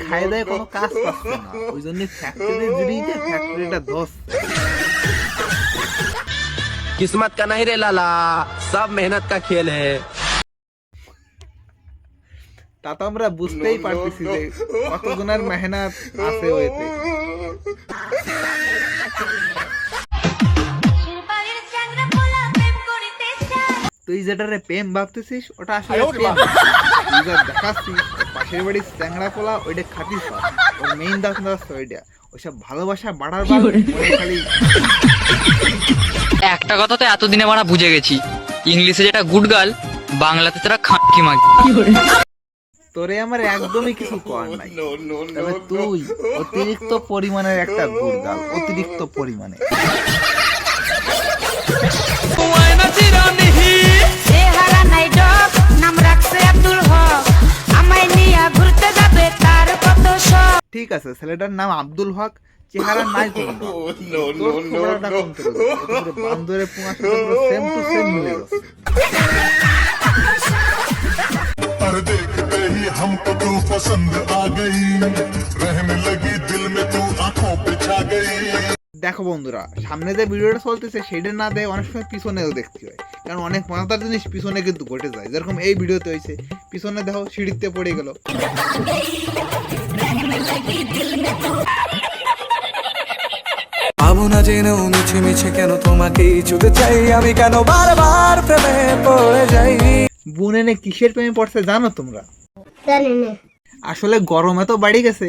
খায় দায় কোনো কাজ পাচ্ছে না, ওই জন্য ফ্যাক্টরি জুড়িতে ফ্যাক্টরিটা ধস। किस्मत का नहीं रे लाला, सब मेहनत का खेल है। তা তো আমরা বুঝতেই পারতেছি যে কতজনের মেহনত আছে ওইতে। তুই যেটারে প্রেম ভাবতেছিস ওটা আসলে প্রেম না। তুই যা দেখাচ্ছিস পাশের বাড়ির চ্যাংড়া পোলা ওইটা খাতিস না, ওর মেইন দাস ওইটা। ওইসব ভালোবাসা বাড়ার খালি। একটা কথা তো এতদিনে মারা বুঝে গেছি, ইংলিশে যেটা গুড গার্ল, বাংলাতে তারা খাঁকি মাগি। তোরে আমার একদমই কিছু করার নাই, তবে তুই অতিরিক্ত পরিমাণের একটা গুড গার্ল, অতিরিক্ত পরিমাণে। ঠিক আছে, ছেলেটার নাম আব্দুল হক, চেহারা নাই বান্দরে সেম টু সেম মিলে গেছে। देखते ही हमको तू पसंद आ गई, रहने लगी दिल में तू आंखों पे छा गई। দেখো বন্ধুরা, সামনে যে ভিডিওটা চলতেছে সেটা না দেয় অনেক সময় পিছনেও দেখতে হয়, কারণ অনেক মজাদার জিনিস পিছনে কিন্তু ঘটে যায়। যেরকম এই ভিডিওতে হয়েছে, পিছনে দেখো সিঁড়িতে পড়ে গেল। ভাবো না জেনেও মিছে মিছে কেন তোমাকেই ছুতে চাই আমি, কেন বারবার প্রেমে পড়ে যাই। বুনেনে কিসের প্রেমে পড়ছে জানো তোমরা? জানি না। আসলে গরমে তো বাড়ি গেছে,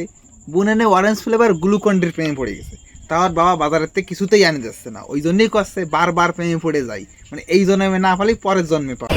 বুনেনে অরেঞ্জ ফ্লেভার গ্লুকন্ডির প্রেমে পড়ে গেছে। তার বাবা বাজারের থেকে কিছুতেই আনি যাচ্ছে না, ওই জন্যই করছে বারবার প্রেমে পড়ে যাই, মানে এই জন্মে না পালি পরের জন্মে পাবে।